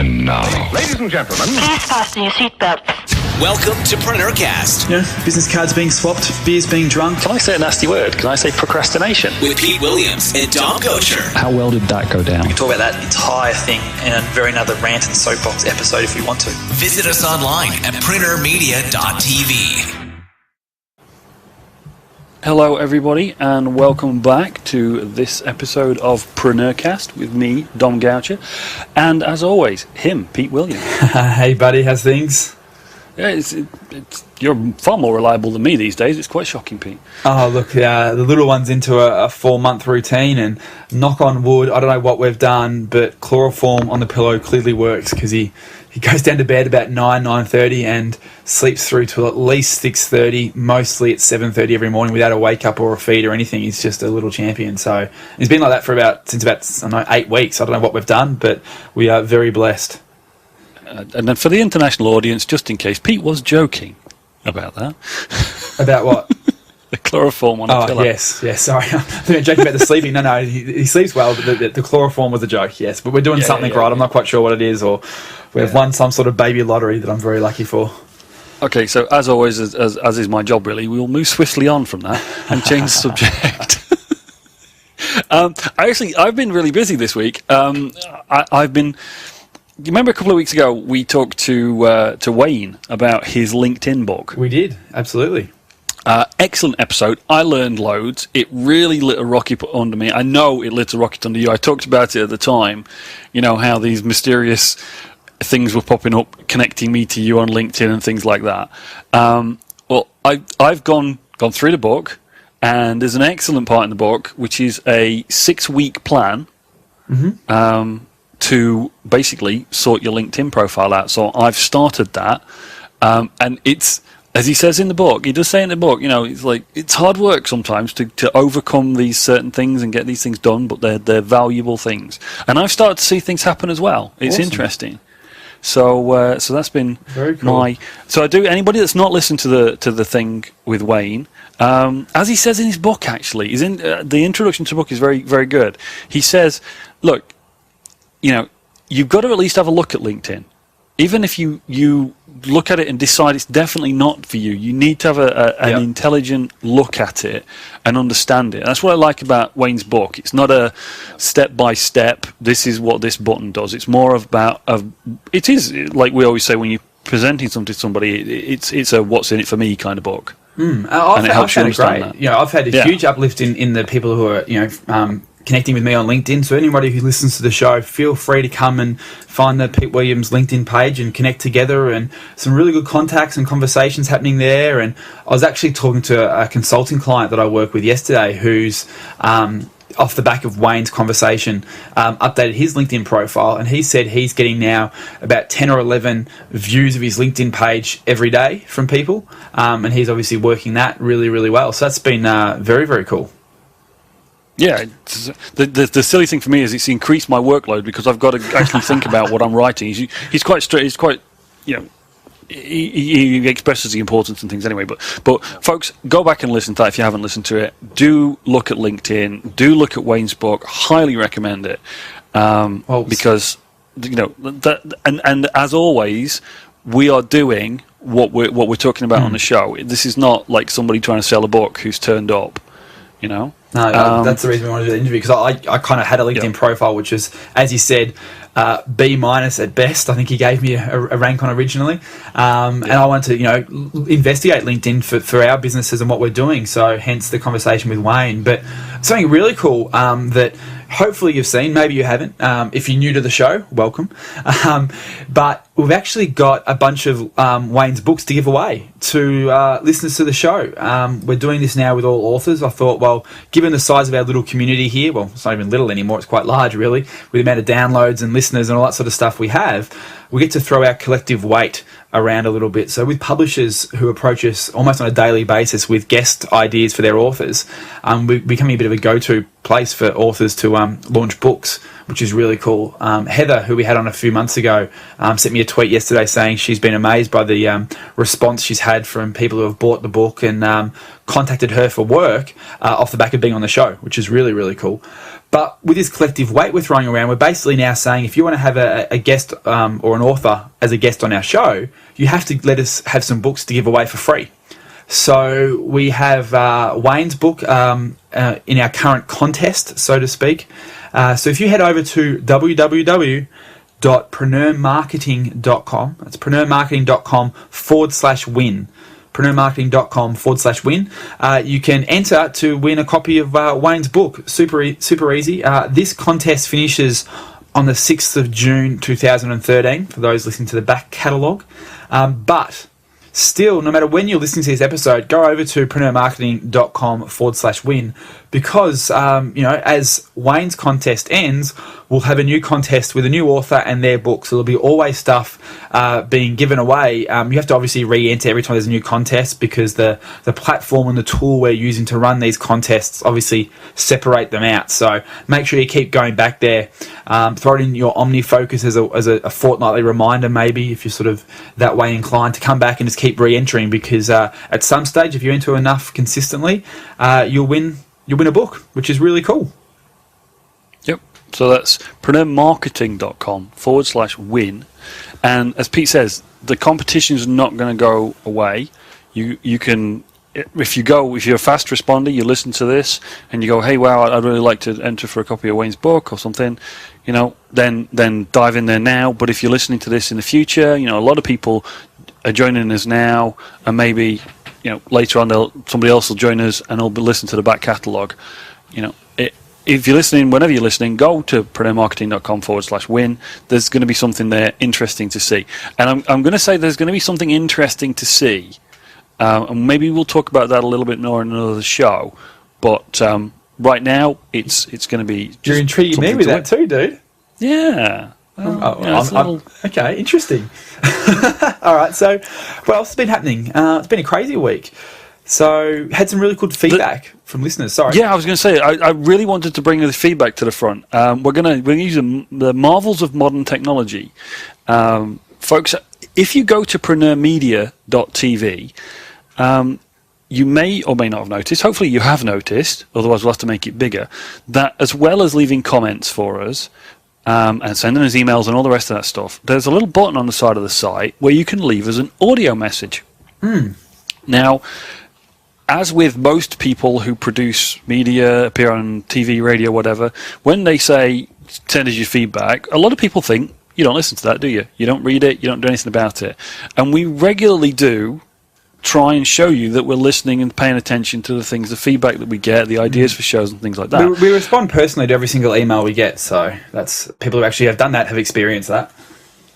And now, ladies and gentlemen, please fasten your seatbelts. Welcome to PreneurCast. You know, business cards being swapped, beers being drunk. Can I say a nasty word? Can I say procrastination? With Pete Williams and Dom Gocher. How well did that go down? We can talk about that entire thing in a very another rant and soapbox episode if we want to. Visit us online at PreneurMedia.tv. Hello everybody and welcome back to this episode of PreneurCast with me, Dom Goucher, and as always, him, Pete Williams. Hey buddy, how's things? Yeah, you're far more reliable than me these days. It's quite shocking, Pete. Oh look, the little one's into a 4-month routine, and knock on wood, I don't know what we've done, but chloroform on the pillow clearly works, because he goes down to bed about 9:30 and sleeps through till at least 6:30, mostly at 7:30 every morning without a wake up or a feed or anything. He's just a little champion. So he's been like that for since about 8 weeks. I don't know what we've done, but we are very blessed. And then for the international audience, just in case, Pete was joking about that. About what? The chloroform on a pillow. Oh, yes, sorry. I'm joking about the sleeping. No, he sleeps well, but the chloroform was a joke, yes. But we're doing something right. I'm not quite sure what it is, or we've won some sort of baby lottery that I'm very lucky for. Okay, so as always, as is my job really, we'll move swiftly on from that and change the subject. I've been really busy this week. You remember a couple of weeks ago we talked to Wayne about his LinkedIn book? We did, absolutely. Excellent episode. I learned loads. It really lit a rocket under me. I know it lit a rocket under you. I talked about it at the time, you know, how these mysterious things were popping up, connecting me to you on LinkedIn and things like that. Well, I've gone through the book, and there's an excellent part in the book, which is a 6-week plan to basically sort your LinkedIn profile out. So I've started that, and it's, as he says in the book, he does say in the book, you know, it's like, it's hard work sometimes to overcome these certain things and get these things done, but they're valuable things. And I've started to see things happen as well. It's awesome. Interesting. So that's been very cool. So I do, anybody that's not listened to the thing with Wayne, as he says in his book, actually, he's in the introduction to the book is very, very good. He says, look, you know, you've got to at least have a look at LinkedIn. Even if you look at it and decide it's definitely not for you, you need to have an intelligent look at it and understand it. That's what I like about Wayne's book. It's not a step-by-step, this is what this button does. It's more about, it is, like we always say when you're presenting something to somebody, it's a what's in it for me kind of book. And it helps you understand that. You know, I've had a huge uplift in the people who are, you know, connecting with me on LinkedIn. So anybody who listens to the show, feel free to come and find the Pete Williams LinkedIn page and connect together, and some really good contacts and conversations happening there. And I was actually talking to a consulting client that I work with yesterday who's off the back of Wayne's conversation, updated his LinkedIn profile, and he said he's getting now about 10 or 11 views of his LinkedIn page every day from people, and he's obviously working that really, really well. So that's been very, very cool. Yeah, the silly thing for me is it's increased my workload because I've got to actually think about what I'm writing. He's quite straight. He's quite, you know, he expresses the importance and things anyway. But folks, go back and listen to that if you haven't listened to it. Do look at LinkedIn. Do look at Wayne's book. Highly recommend it because you know and as always, we are doing what we're talking about on the show. This is not like somebody trying to sell a book who's turned up. You know. No, that's the reason we wanted to do the interview, because I kind of had a LinkedIn profile which was, as you said, B- at best. I think he gave me a rank on originally, and I wanted to, you know, investigate LinkedIn for our businesses and what we're doing. So hence the conversation with Wayne. But something really cool that hopefully you've seen, maybe you haven't. If you're new to the show, welcome. But we've actually got a bunch of Wayne's books to give away to listeners to the show. We're doing this now with all authors. I thought, well, given the size of our little community here, well, it's not even little anymore, it's quite large really, with the amount of downloads and listeners and all that sort of stuff we have, we get to throw our collective weight around a little bit. So with publishers who approach us almost on a daily basis with guest ideas for their authors, we're becoming a bit of a go-to place for authors to launch books which is really cool. Heather, who we had on a few months ago, sent me a tweet yesterday saying she's been amazed by the response she's had from people who have bought the book and contacted her for work off the back of being on the show, which is really, really cool. But with this collective weight we're throwing around, we're basically now saying if you want to have a guest or an author as a guest on our show, you have to let us have some books to give away for free. So we have Wayne's book in our current contest, so to speak. So if you head over to www.preneurmarketing.com, that's preneurmarketing.com/win, preneurmarketing.com/win, you can enter to win a copy of Wayne's book. Super easy. This contest finishes on the 6th of June 2013 for those listening to the back catalogue. But still, no matter when you're listening to this episode, go over to preneurmarketing.com/win because, as Wayne's contest ends, we'll have a new contest with a new author and their book. So there'll be always stuff being given away. You have to obviously re-enter every time there's a new contest because the platform and the tool we're using to run these contests obviously separate them out. So make sure you keep going back there. Throw it in your OmniFocus as a fortnightly reminder, maybe, if you're sort of that way inclined, to come back and just keep re-entering because at some stage, if you enter enough consistently, you'll win a book, which is really cool. Yep. So that's preneurmarketing.com/win. And as Pete says, the competition's not going to go away. You can, if you're a fast responder, you listen to this and you go, hey, wow, I'd really like to enter for a copy of Wayne's book or something, then dive in there now. But if you're listening to this in the future, a lot of people are joining us now, and maybe later on somebody else will join us and they'll be listening to the back catalogue. If you're listening, whenever you're listening, go to preneurmarketing.com/win. There's going to be something there interesting to see. And I'm going to say there's going to be something interesting to see. And maybe we'll talk about that a little bit more in another show. But right now, it's going to be... You're intriguing me with that too, dude. Yeah. Okay, interesting. All right, so what else has been happening? It's been a crazy week. So had some really good feedback from listeners. Sorry. Yeah, I was going to say I really wanted to bring the feedback to the front. We're going to use the marvels of modern technology, folks. If you go to preneurmedia.tv, you may or may not have noticed. Hopefully, you have noticed. Otherwise, we'll have to make it bigger. That as well as leaving comments for us. And sending us emails and all the rest of that stuff, there's a little button on the side of the site where you can leave us an audio message. Now, as with most people who produce media, appear on TV, radio, whatever, when they say send us your feedback, a lot of people think you don't listen to that, do you? You don't read it, you don't do anything about it. And we regularly do try and show you that we're listening and paying attention to the things, the feedback that we get, the ideas for shows and things like that. We respond personally to every single email we get, so that's people who actually have done that have experienced that.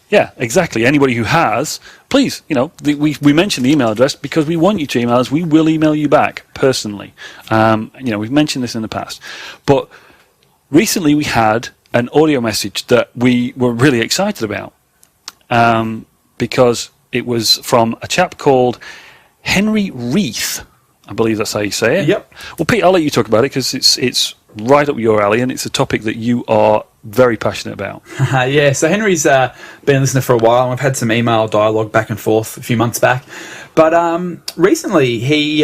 Yeah, exactly. Anybody who has, please, we mention the email address because we want you to email us. We will email you back personally. We've mentioned this in the past. But recently we had an audio message that we were really excited about because it was from a chap called Henry Ries. I believe that's how you say it. Yep. Well, Pete, I'll let you talk about it because it's right up your alley and it's a topic that you are very passionate about. Yeah, so Henry's been a listener for a while and we've had some email dialogue back and forth a few months back. But recently he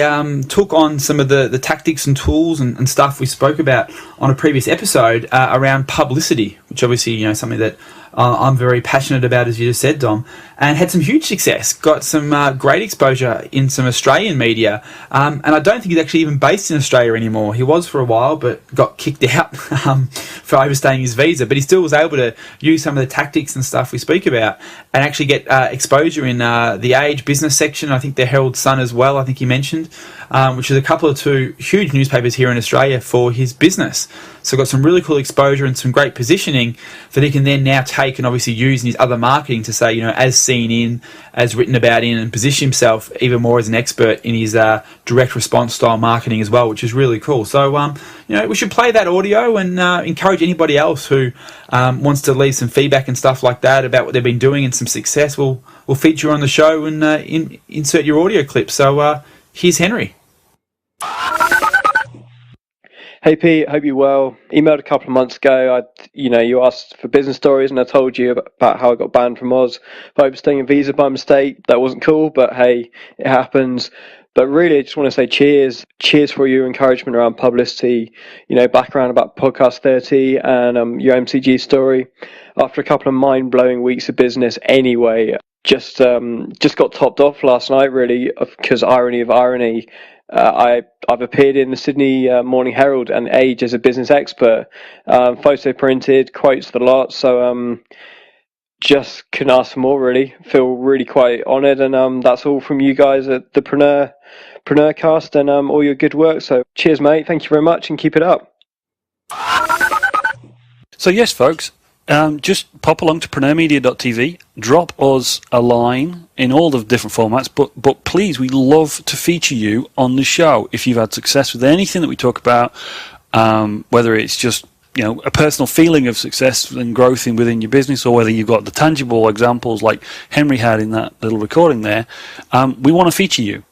took on some of the tactics and tools and stuff we spoke about on a previous episode around publicity, which obviously, something that I'm very passionate about, as you just said, Dom, and had some huge success, got some great exposure in some Australian media, and I don't think he's actually even based in Australia anymore. He was for a while, but got kicked out for overstaying his visa, but he still was able to use some of the tactics and stuff we speak about and actually get exposure in the Age business section, I think the Herald Sun as well, I think he mentioned, which is a couple of two huge newspapers here in Australia for his business. So got some really cool exposure and some great positioning that he can then now take and obviously use in his other marketing to say, as seen in, as written about in, and position himself even more as an expert in his direct response style marketing as well, which is really cool. So, we should play that audio and encourage anybody else who wants to leave some feedback and stuff like that about what they've been doing and some success. We'll feature on the show and insert your audio clip. So here's Henry. Hey Pete, hope you're well. Emailed a couple of months ago. You asked for business stories, and I told you about how I got banned from Oz for overstaying a visa by mistake. That wasn't cool, but hey, it happens. But really, I just want to say cheers for your encouragement around publicity. Back around about podcast 30 and your MCG story. After a couple of mind-blowing weeks of business, anyway, just got topped off last night. Really, because irony of irony. I've appeared in the Sydney Morning Herald and Age as a business expert, photo printed, quotes the lot. So just couldn't ask for more. Really, feel really quite honoured, and that's all from you guys at the PreneurCast and all your good work. So cheers, mate. Thank you very much, and keep it up. So yes, folks. Just pop along to PreneurMedia.tv, drop us a line in all the different formats, but please, we love to feature you on the show if you've had success with anything that we talk about, whether it's just a personal feeling of success and growth within your business, or whether you've got the tangible examples like Henry had in that little recording there. We want to feature you.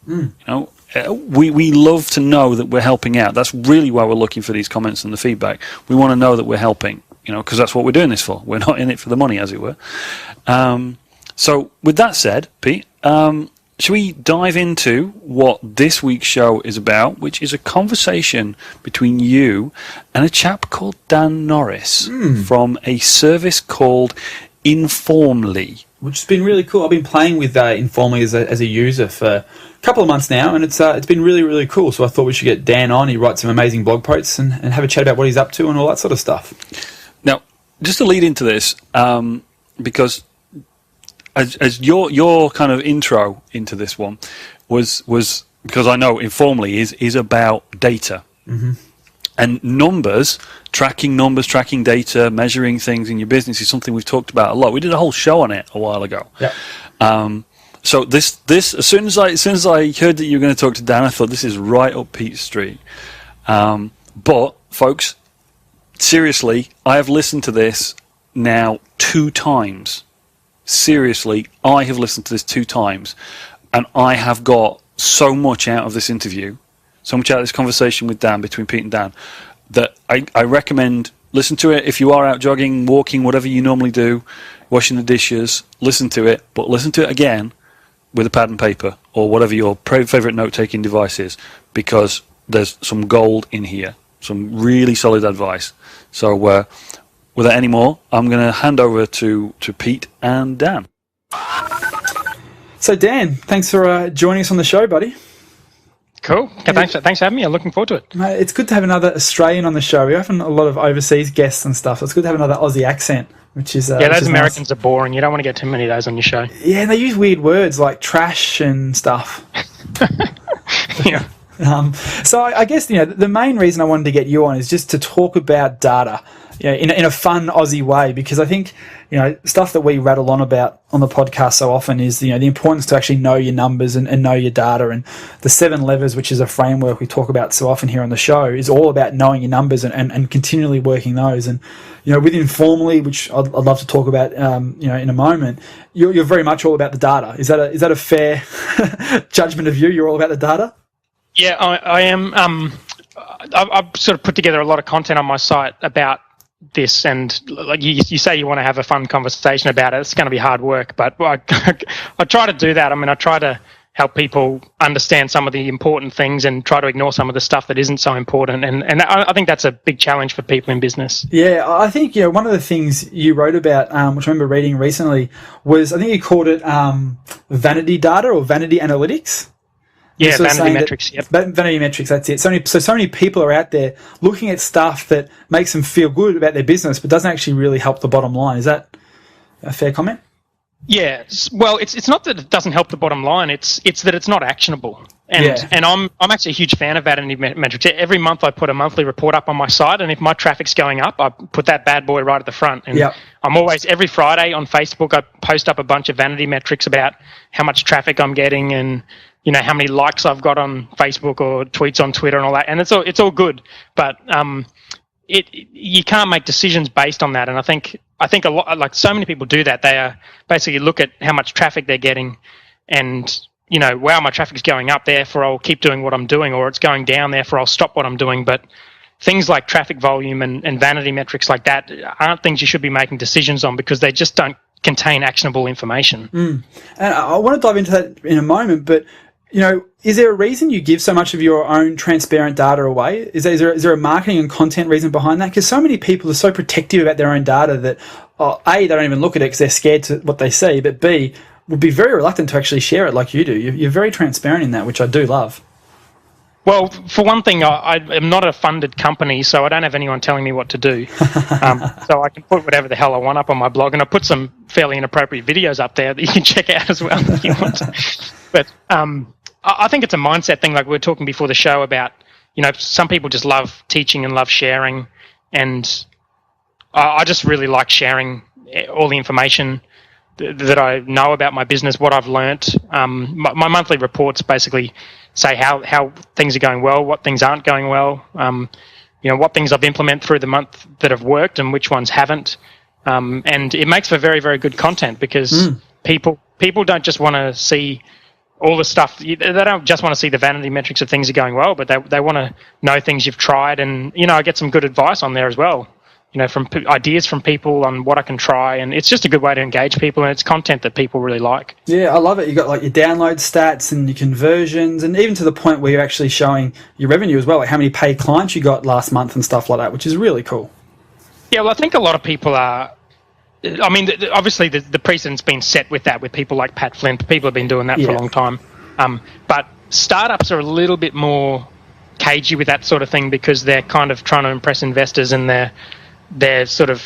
We love to know that we're helping out. That's really why we're looking for these comments and the feedback. We want to know that we're helping. Because that's what we're doing this for. We're not in it for the money, as it were. So with that said, Pete, should we dive into what this week's show is about, which is a conversation between you and a chap called Dan Norris from a service called Informly. Which has been really cool. I've been playing with Informly as a user for a couple of months now, and it's been really, really cool. So I thought we should get Dan on. He writes some amazing blog posts and have a chat about what he's up to and all that sort of stuff. Now, just to lead into this, because as your kind of intro into this one was because I know Informly is about data and numbers, tracking data, measuring things in your business is something we've talked about a lot. We did a whole show on it a while ago. Yeah. So this as soon as I heard that you were going to talk to Dan, I thought this is right up Pete's street. But folks. Seriously, I have listened to this now 2 times. Seriously, I have listened to this 2 times. And I have got so much out of this interview, so much out of this conversation with Dan, between Pete and Dan, that I recommend listen to it if you are out jogging, walking, whatever you normally do, washing the dishes, listen to it, but listen to it again with a pad and paper or whatever your favourite note-taking device is, because there's some gold in here, some really solid advice. So without any more, I'm going to hand over to Pete and Dan. So Dan, thanks for joining us on the show, buddy. Cool. Okay, thanks for having me. I'm looking forward to it. Mate, it's good to have another Australian on the show. We have a lot of overseas guests and stuff. So it's good to have another Aussie accent, which is those Americans nice. are boring. You don't want to get too many of those on your show. Yeah, and they use weird words like trash and stuff. Yeah. So I guess the main reason I wanted to get you on is just to talk about data, in a fun Aussie way, because I think stuff that we rattle on about on the podcast so often is the importance to actually know your numbers and know your data, and the 7 levers, which is a framework we talk about so often here on the show, is all about knowing your numbers and continually working those. And with Informly, which I'd love to talk about in a moment, you're very much all about the data. Is that a fair judgment of you? You're all about the data? Yeah, I am. I've sort of put together a lot of content on my site about this, and like you say, you want to have a fun conversation about it. It's going to be hard work, but I try to do that. I mean, I try to help people understand some of the important things and try to ignore some of the stuff that isn't so important. And I think that's a big challenge for people in business. Yeah, I think one of the things you wrote about, which I remember reading recently, was I think you called it vanity data or vanity analytics. Yeah, vanity metrics. Yep. Vanity metrics, that's it. So many people are out there looking at stuff that makes them feel good about their business, but doesn't actually really help the bottom line. Is that a fair comment? Yeah. Well, it's not that it doesn't help the bottom line. It's that it's not actionable. And I'm actually a huge fan of vanity metrics. Every month I put a monthly report up on my site, and if my traffic's going up, I put that bad boy right at the front. And I'm always, every Friday on Facebook, I post up a bunch of vanity metrics about how much traffic I'm getting and how many likes I've got on Facebook or tweets on Twitter and all that. And it's all good, but you can't make decisions based on that. And I think a lot, like so many people do that. They basically look at how much traffic they're getting, and wow, my traffic's going up, therefore I'll keep doing what I'm doing, or it's going down, therefore I'll stop what I'm doing. But things like traffic volume and vanity metrics like that aren't things you should be making decisions on because they just don't contain actionable information. And I want to dive into that in a moment, but is there a reason you give so much of your own transparent data away? Is there a marketing and content reason behind that? Because so many people are so protective about their own data that A, they don't even look at it because they're scared to what they see, but B, would be very reluctant to actually share it like you do. You're very transparent in that, which I do love. Well, for one thing, I am not a funded company, so I don't have anyone telling me what to do. So I can put whatever the hell I want up on my blog, and I put some fairly inappropriate videos up there that you can check out as well if you want. But I think it's a mindset thing, like we were talking before the show about, some people just love teaching and love sharing, and I just really like sharing all the information that I know about my business, what I've learnt. My monthly reports basically say how things are going well, what things aren't going well, what things I've implemented through the month that have worked and which ones haven't. And it makes for very, very good content because people don't just want to see all the stuff. They don't just want to see the vanity metrics of things are going well, but they want to know things you've tried. And, I get some good advice on there as well. From ideas from people on what I can try, and it's just a good way to engage people, and it's content that people really like. Yeah, I love it. You got like your download stats and your conversions, and even to the point where you're actually showing your revenue as well, like how many paid clients you got last month and stuff like that, which is really cool. Yeah, well, I think a lot of people are. I mean, obviously the precedent's been set with that, with people like Pat Flint. People have been doing that for a long time, but startups are a little bit more cagey with that sort of thing because they're kind of trying to impress investors, and they're sort of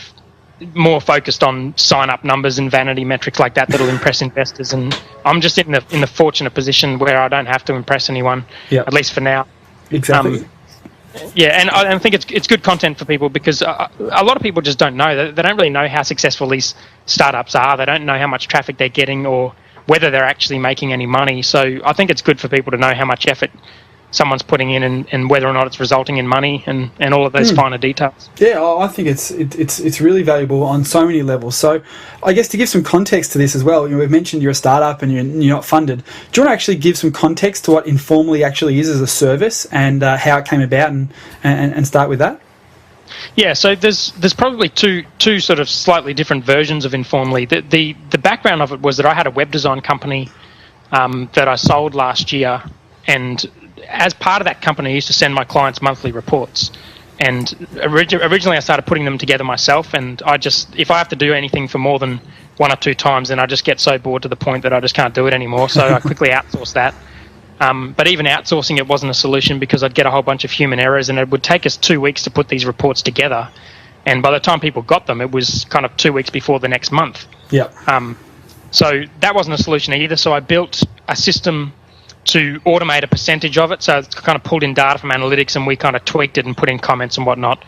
more focused on sign-up numbers and vanity metrics like that that'll impress investors. And I'm just in the fortunate position where I don't have to impress anyone, at least for now. Exactly. And I think it's good content for people because a lot of people just don't know. They don't really know how successful these startups are. They don't know how much traffic they're getting or whether they're actually making any money. So I think it's good for people to know how much effort someone's putting in and whether or not it's resulting in money and all of those finer details. Yeah, I think it's really valuable on so many levels. So I guess to give some context to this as well, we've mentioned you're a startup and you're not funded. Do you want to actually give some context to what Informally actually is as a service and how it came about and start with that? Yeah, so there's probably two sort of slightly different versions of Informally. The background of it was that I had a web design company that I sold last year, and as part of that company, I used to send my clients monthly reports. And originally I started putting them together myself, and if I have to do anything for more than one or two times, then I just get so bored to the point that I just can't do it anymore. So I quickly outsourced that. But even outsourcing it wasn't a solution because I'd get a whole bunch of human errors, and it would take us 2 weeks to put these reports together. And by the time people got them, it was kind of 2 weeks before the next month. Yeah. So that wasn't a solution either. So I built a system to automate a percentage of it. So it's kind of pulled in data from analytics, and we kind of tweaked it and put in comments and whatnot.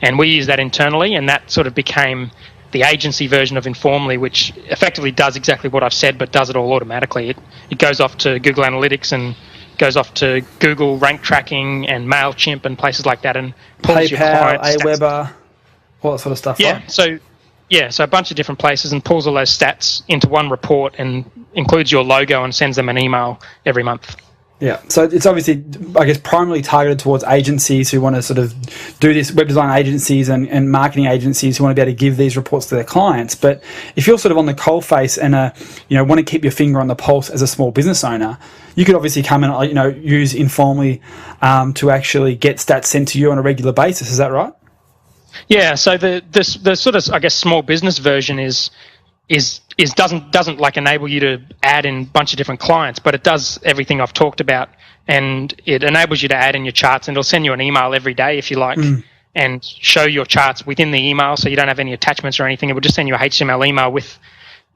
And we use that internally, and that sort of became the agency version of Informally, which effectively does exactly what I've said, but does it all automatically. It goes off to Google Analytics and goes off to Google rank tracking and MailChimp and places like that, and pulls your clients' Aweber, all that sort of stuff. Yeah, right? So a bunch of different places, and pulls all those stats into one report and includes your logo and sends them an email every month. Yeah, so it's obviously, I guess, primarily targeted towards agencies who want to sort of do this, web design agencies and marketing agencies who want to be able to give these reports to their clients. But if you're sort of on the coalface and want to keep your finger on the pulse as a small business owner, you could obviously come and use Informally to actually get stats sent to you on a regular basis. Is that right? Yeah. So the sort of, I guess, small business version doesn't like enable you to add in a bunch of different clients, but it does everything I've talked about, and it enables you to add in your charts, and it'll send you an email every day if you like, and show your charts within the email, so you don't have any attachments or anything. It will just send you a HTML email with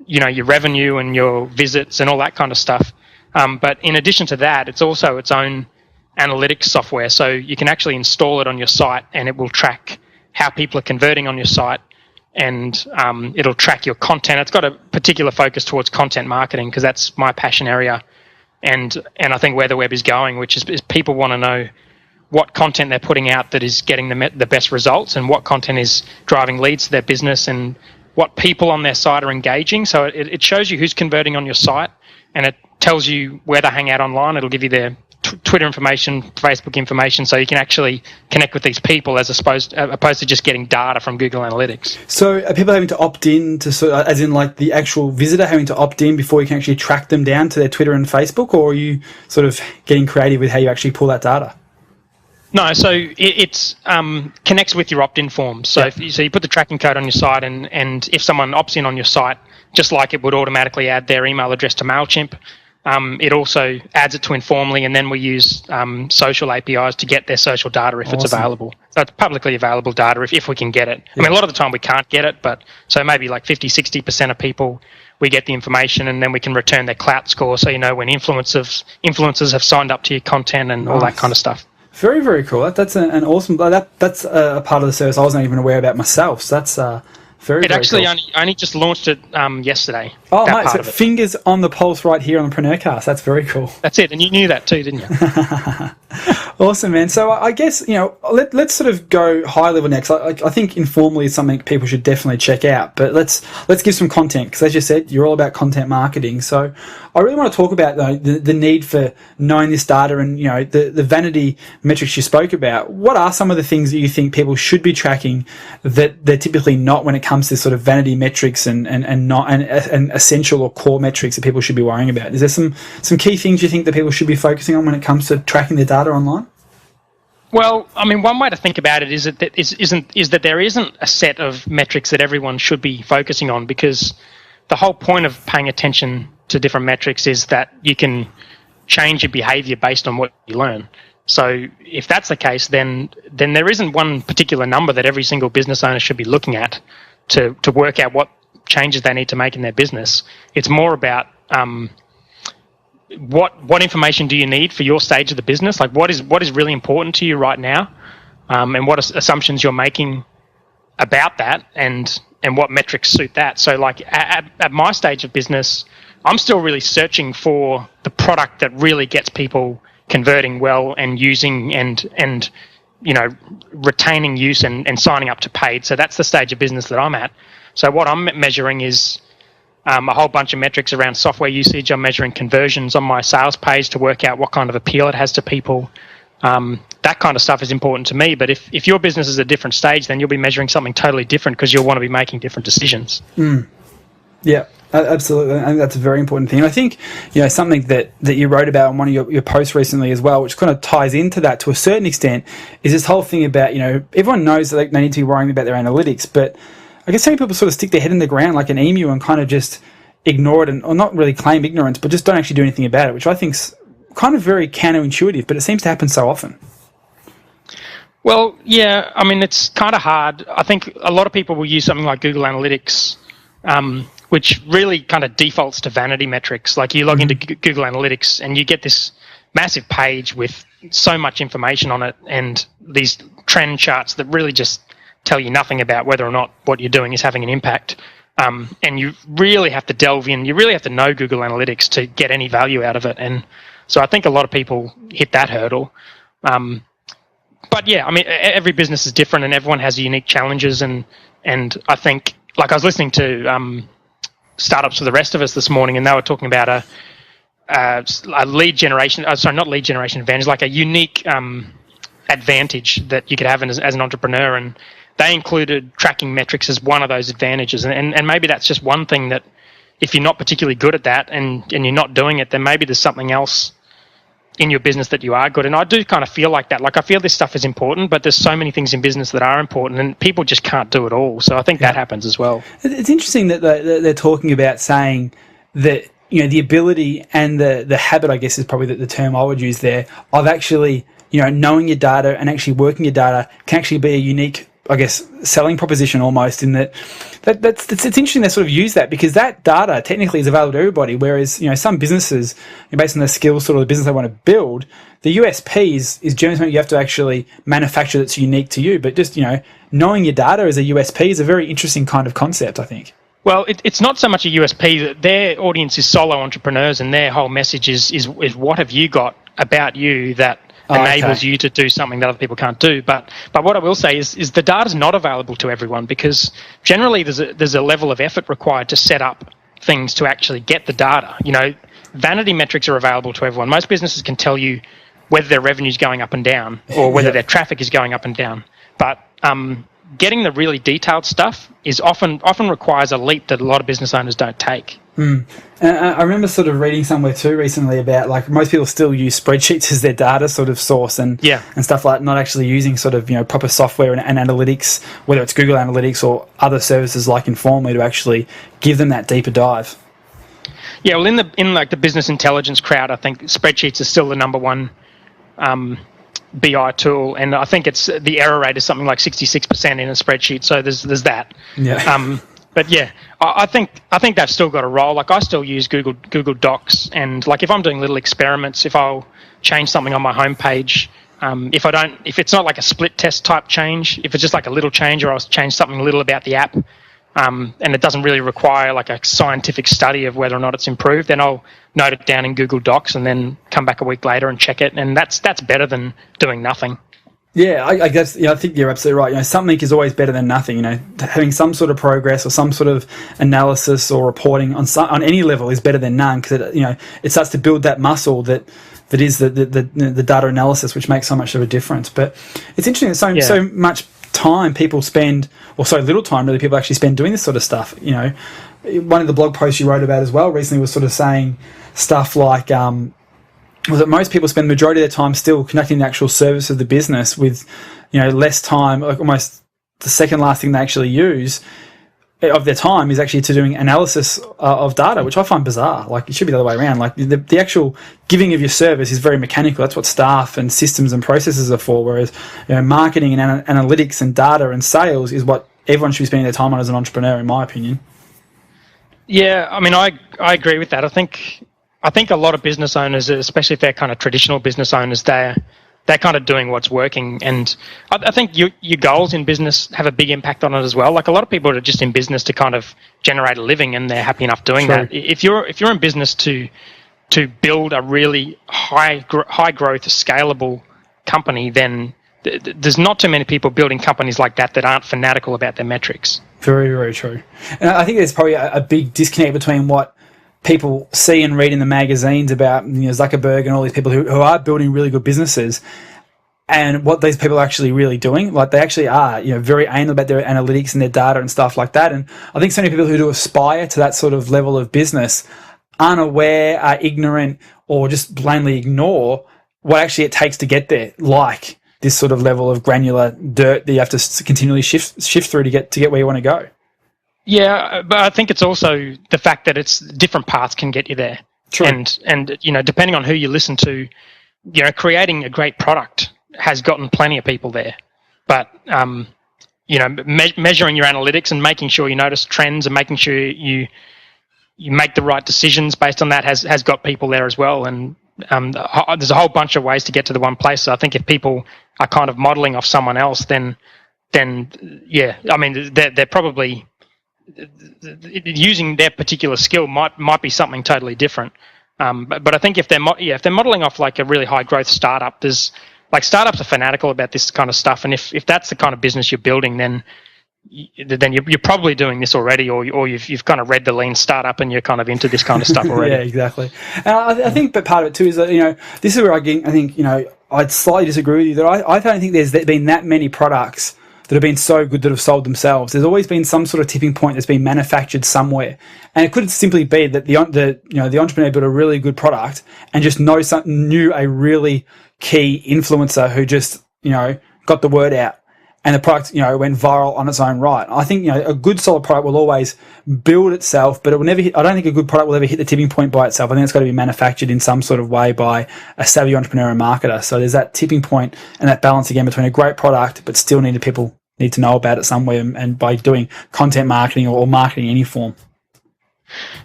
your revenue and your visits and all that kind of stuff. But in addition to that, it's also its own analytics software, so you can actually install it on your site, and it will track how people are converting on your site, and it'll track your content. It's got a particular focus towards content marketing because that's my passion area, and I think where the web is going, which is people want to know what content they're putting out that is getting the best results, and what content is driving leads to their business, and what people on their site are engaging. So it shows you who's converting on your site, and it tells you where they hang out online. It'll give you their Twitter information, Facebook information, so you can actually connect with these people as opposed to just getting data from Google Analytics. So are people having to opt in to sort of, as in like the actual visitor having to opt in before you can actually track them down to their Twitter and Facebook, or are you sort of getting creative with how you actually pull that data? No, so it connects with your opt-in form. So so you put the tracking code on your site, and if someone opts in on your site, just like it would automatically add their email address to MailChimp, it also adds it to Informally, and then we use social APIs to get their social data if it's available. So it's publicly available data if we can get it. I mean, a lot of the time we can't get it, but so maybe like 50-60% of people, we get the information, and then we can return their clout score, so you know when influencers have signed up to your content and all that kind of stuff. Very, very cool. That's an awesome. That's a part of the service I wasn't even aware about myself. So that's very. It actually cool. only just launched it yesterday. Oh, mate! So fingers on the pulse right here on the PreneurCast. That's very cool. That's it, and you knew that too, didn't you? Awesome, man. So I guess let's sort of go high level next. I think Informally is something people should definitely check out. But let's give some content, because as you said, you're all about content marketing. So I really want to talk about the need for knowing this data and the vanity metrics you spoke about. What are some of the things that you think people should be tracking that they're typically not when it comes to sort of vanity metrics and essential or core metrics that people should be worrying about? Is there some key things you think that people should be focusing on when it comes to tracking their data online? Well, I mean, one way to think about it is that there isn't a set of metrics that everyone should be focusing on, because the whole point of paying attention to different metrics is that you can change your behavior based on what you learn. So if that's the case, then there isn't one particular number that every single business owner should be looking at to work out what changes they need to make in their business. It's more about what information do you need for your stage of the business? Like what is really important to you right now, and what assumptions you're making about that, and what metrics suit that. So like at my stage of business, I'm still really searching for the product that really gets people converting well and using and retaining use and signing up to paid. So that's the stage of business that I'm at. So what I'm measuring is a whole bunch of metrics around software usage. I'm measuring conversions on my sales page to work out what kind of appeal it has to people. That kind of stuff is important to me. But if your business is a different stage, then you'll be measuring something totally different, because you'll want to be making different decisions. Yeah, absolutely. I think that's a very important thing. And I think something that you wrote about in one of your posts recently as well, which kind of ties into that to a certain extent, is this whole thing about everyone knows that they need to be worrying about their analytics, but I guess some people sort of stick their head in the ground like an emu and kind of just ignore it, or not really claim ignorance, but just don't actually do anything about it, which I think's kind of very counterintuitive, but it seems to happen so often. Well, yeah, I mean, it's kind of hard. I think a lot of people will use something like Google Analytics, which really kind of defaults to vanity metrics. Like you log into Google Analytics and you get this massive page with so much information on it and these trend charts that really just tell you nothing about whether or not what you're doing is having an impact. And you really have to delve in. You really have to know Google Analytics to get any value out of it. And so I think a lot of people hit that hurdle. But yeah, I mean, every business is different and everyone has unique challenges. And I think, like I was listening to Startups for the Rest of Us this morning, and they were talking about a lead generation, not lead generation advantage, like a unique advantage that you could have as an entrepreneur. And they included tracking metrics as one of those advantages. And maybe that's just one thing that if you're not particularly good at that and you're not doing it, then maybe there's something else in your business that you are good. And I do kind of feel like that. Like I feel this stuff is important, but there's so many things in business that are important and people just can't do it all. So I think that happens as well. It's interesting that they're talking about saying that, the ability and the habit, I guess is probably the term I would use there, of actually, knowing your data and actually working your data can actually be a unique, I guess, selling proposition almost, in it's interesting they sort of use that, because that data technically is available to everybody, whereas some businesses, based on the skills sort of the business they want to build, the USP is generally something you have to actually manufacture that's unique to you. But just knowing your data as a USP is a very interesting kind of concept, I think. Well, it's not so much a USP. Their audience is solo entrepreneurs, and their whole message is what have you got about you that enables you to do something that other people can't do. But what I will say is the data's not available to everyone, because generally there's a level of effort required to set up things to actually get the data. Vanity metrics are available to everyone. Most businesses can tell you whether their revenue is going up and down or whether their traffic is going up and down. But getting the really detailed stuff is often requires a leap that a lot of business owners don't take. I remember sort of reading somewhere too recently about like most people still use spreadsheets as their data sort of source and stuff like not actually using sort of proper software and analytics, whether it's Google Analytics or other services like Informly to actually give them that deeper dive. Yeah, well, in like the business intelligence crowd, I think spreadsheets are still the number one BI tool, and I think it's the error rate is something like 66% in a spreadsheet. So there's that. Yeah. But yeah, I think they've still got a role. Like I still use Google Docs, and like if I'm doing little experiments, if I'll change something on my homepage, if it's not like a split test type change, if it's just like a little change, or I'll change something little about the app, and it doesn't really require like a scientific study of whether or not it's improved, then I'll note it down in Google Docs and then come back a week later and check it, and that's better than doing nothing. Yeah, I guess I think you're absolutely right. Something is always better than nothing. Having some sort of progress or some sort of analysis or reporting on any level is better than none, because it starts to build that muscle that is the data analysis, which makes so much of a difference. But it's interesting that so much time people spend, or so little time really people actually spend doing this sort of stuff. One of the blog posts you wrote about as well recently was sort of saying stuff like was that most people spend the majority of their time still conducting the actual service of the business with less time, like almost the second last thing they actually use of their time is actually to doing analysis of data, which I find bizarre. Like, it should be the other way around. Like, the actual giving of your service is very mechanical. That's what staff and systems and processes are for, whereas marketing and analytics and data and sales is what everyone should be spending their time on as an entrepreneur, in my opinion. Yeah, I mean, I agree with that. I think a lot of business owners, especially if they're kind of traditional business owners, they're kind of doing what's working. And I think your goals in business have a big impact on it as well. Like, a lot of people are just in business to kind of generate a living, and they're happy enough doing that. If you're in business to build a really high growth, scalable company, then there's not too many people building companies like that aren't fanatical about their metrics. Very, very true. And I think there's probably a big disconnect between what people see and read in the magazines about Zuckerberg and all these people who are building really good businesses, and what these people are actually really doing. Like, they actually are very anal about their analytics and their data and stuff like that. And I think so many people who do aspire to that sort of level of business aren't aware, are ignorant, or just blindly ignore what actually it takes to get there, like this sort of level of granular dirt that you have to continually shift through to get where you want to go. Yeah, but I think it's also the fact that it's different paths can get you there. True. And depending on who you listen to, creating a great product has gotten plenty of people there. But measuring your analytics and making sure you notice trends and making sure you make the right decisions based on that has got people there as well. And there's a whole bunch of ways to get to the one place. So I think if people are kind of modeling off someone else, then yeah, I mean, they're probably using their particular skill might be something totally different. But I think if they're modeling off like a really high growth startup, there's like startups are fanatical about this kind of stuff, and if that's the kind of business you're building, then you're probably doing this already, or you've kind of read the Lean Startup and you're kind of into this kind of stuff already. Yeah, exactly. And I think, but part of it too is that this is where I think I'd slightly disagree with you, that I don't think there's been that many products that have been so good that have sold themselves. There's always been some sort of tipping point that's been manufactured somewhere, and it could simply be that the entrepreneur built a really good product and just knew a really key influencer who just got the word out, and the product went viral on its own right. I think a good solid product will always build itself, but it will never I don't think a good product will ever hit the tipping point by itself. I think it's got to be manufactured in some sort of way by a savvy entrepreneur and marketer. So there's that tipping point and that balance again between a great product but still people need to know about it somewhere, and by doing content marketing or marketing in any form.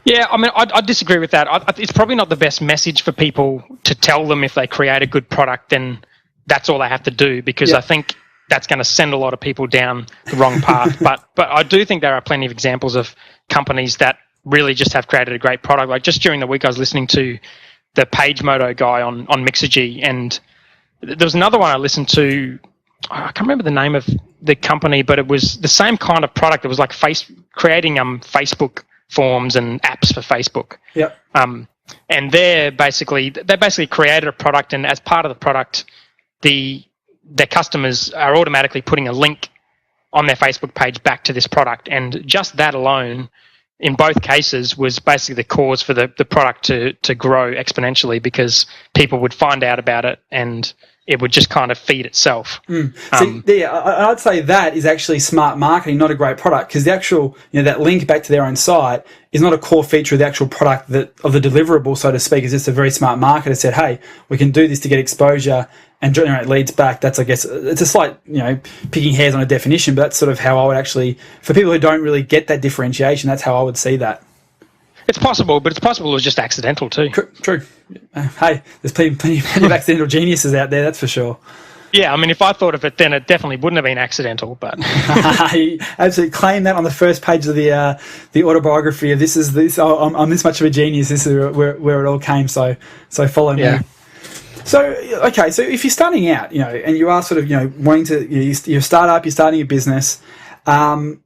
Yeah, I mean, I disagree with that. It's probably not the best message for people to tell them if they create a good product, then that's all they have to do, because I think that's going to send a lot of people down the wrong path. But I do think there are plenty of examples of companies that really just have created a great product. Like, just during the week, I was listening to the PageModo guy on MIXERGY, and there was another one I listened to. I can't remember the name of the company, but it was the same kind of product. It was like creating Facebook forms and apps for Facebook. Yep. and they basically created a product, and as part of the product, their customers are automatically putting a link on their Facebook page back to this product, and just that alone, in both cases, was basically the cause for the product to grow exponentially, because people would find out about it and it would just kind of feed itself. I'd say that is actually smart marketing, not a great product, because the actual, that link back to their own site is not a core feature of the actual product of the deliverable, so to speak. It's just a very smart marketer said, hey, we can do this to get exposure and generate leads back. That's, I guess, it's a slight, picking hairs on a definition, but that's sort of how I would actually, for people who don't really get that differentiation, that's how I would see that. It's possible, but it's possible it was just accidental too. True. Hey, there's plenty of accidental geniuses out there, that's for sure. Yeah, I mean, if I thought of it, then it definitely wouldn't have been accidental. But you absolutely claim that on the first page of the autobiography of this. I'm this much of a genius. This is where it all came. So follow me. So okay, so if you're starting out, and you are sort of wanting to, you're a startup, you're starting a business, and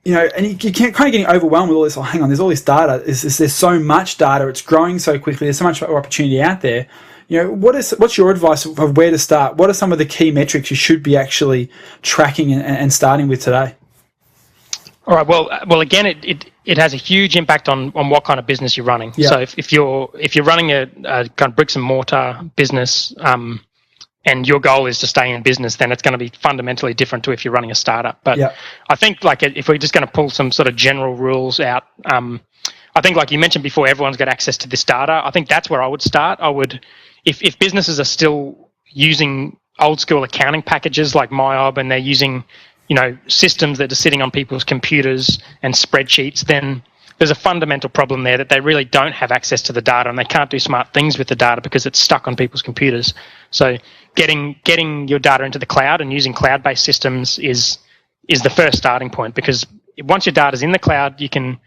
you can't kind of getting overwhelmed with all this. Oh, hang on, there's all this data. There's so much data. It's growing so quickly. There's so much opportunity out there. What's your advice of where to start? What are some of the key metrics you should be actually tracking and starting with today? All right. Well, again, it has a huge impact on what kind of business you're running. Yeah. So if you're running a kind of bricks and mortar business, and your goal is to stay in business, then it's going to be fundamentally different to if you're running a startup. But I think, if we're just going to pull some sort of general rules out, I think, like you mentioned before, everyone's got access to this data. I think that's where I would start. If businesses are still using old school accounting packages like MyOb, and they're using, systems that are sitting on people's computers and spreadsheets, then there's a fundamental problem there, that they really don't have access to the data and they can't do smart things with the data because it's stuck on people's computers. So getting your data into the cloud and using cloud-based systems is the first starting point, because once your data's in the cloud, you can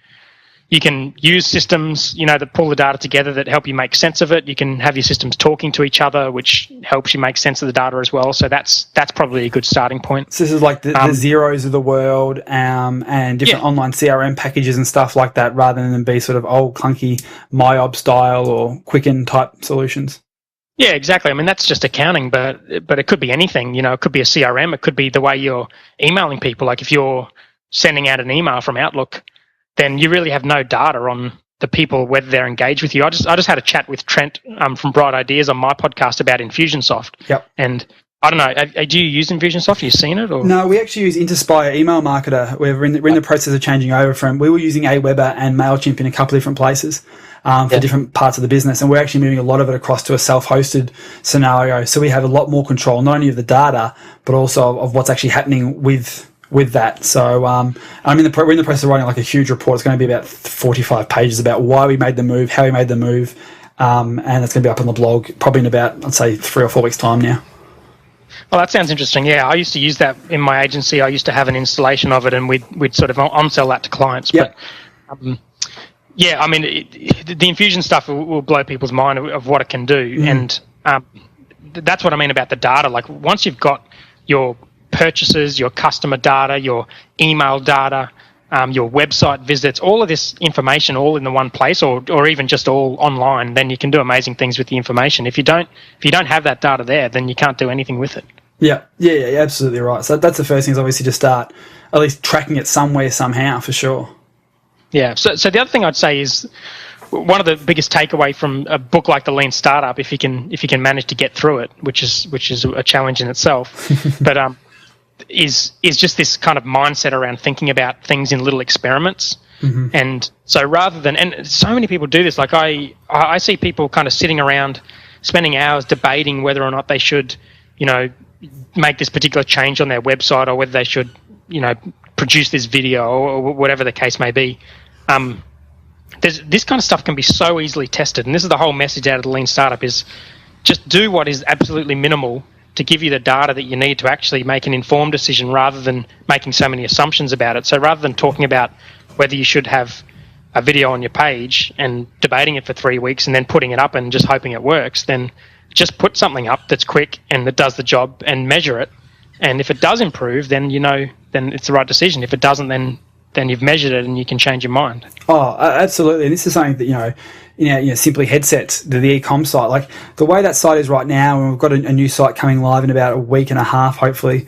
use systems, that pull the data together, that help you make sense of it. You can have your systems talking to each other, which helps you make sense of the data as well. So that's probably a good starting point. So this is like the Xeros of the world, and different online CRM packages and stuff like that, rather than be sort of old clunky MyOb style or Quicken type solutions. Yeah, exactly. I mean, that's just accounting, but it could be anything. It could be a CRM. It could be the way you're emailing people. Like if you're sending out an email from Outlook, then you really have no data on the people, whether they're engaged with you. I just had a chat with Trent from Bright Ideas on my podcast about Infusionsoft. Yep. And I don't know, do you use Infusionsoft? Have you seen it? Or? No, we actually use INTERSPIRE Email Marketer. We're in the process of changing over we were using Aweber and MailChimp in a couple of different places for different parts of the business. And we're actually moving a lot of it across to a self-hosted scenario. So we have a lot more control, not only of the data, but also of what's actually happening with that. So we're in the process of writing like a huge report. It's going to be about 45 pages about why we made the move, how we made the move, and it's going to be up on the blog probably in about, I'd say, 3 or 4 weeks' time now. Well, that sounds interesting. Yeah, I used to use that in my agency. I used to have an installation of it, and we'd sort of on-sell that to clients. Yep. But I mean, the Infusion stuff will blow people's mind of what it can do, and that's what I mean about the data. Like once you've got your purchases, your customer data, your email data, your website visits, all of this information all in the one place, or even just all online, then you can do amazing things with the information. If you don't have that data there, then you can't do anything with it. Yeah, absolutely right. So that's the first thing, is obviously to start at least tracking it somewhere, somehow, for sure. Yeah. So the other thing I'd say is, one of the biggest takeaway from a book like The Lean Startup, if you can manage to get through it, which is a challenge in itself, but is just this kind of mindset around thinking about things in little experiments. And so rather than, and so many people do this, like I see people kind of sitting around spending hours debating whether or not they should, make this particular change on their website, or whether they should, produce this video, or whatever the case may be. This kind of stuff can be so easily tested, and this is the whole message out of the Lean Startup, is just do what is absolutely minimal to give you the data that you need to actually make an informed decision, rather than making so many assumptions about it. So rather than talking about whether you should have a video on your page and debating it for 3 weeks and then putting it up and just hoping it works, then just put something up that's quick and that does the job, and measure it. And if it does improve, then then it's the right decision. If it doesn't, then then you've measured it and you can change your mind. Oh, absolutely. And this is something that, Simply Headsets, the e-com site, like the way that site is right now, and we've got a new site coming live in about a week and a half, hopefully,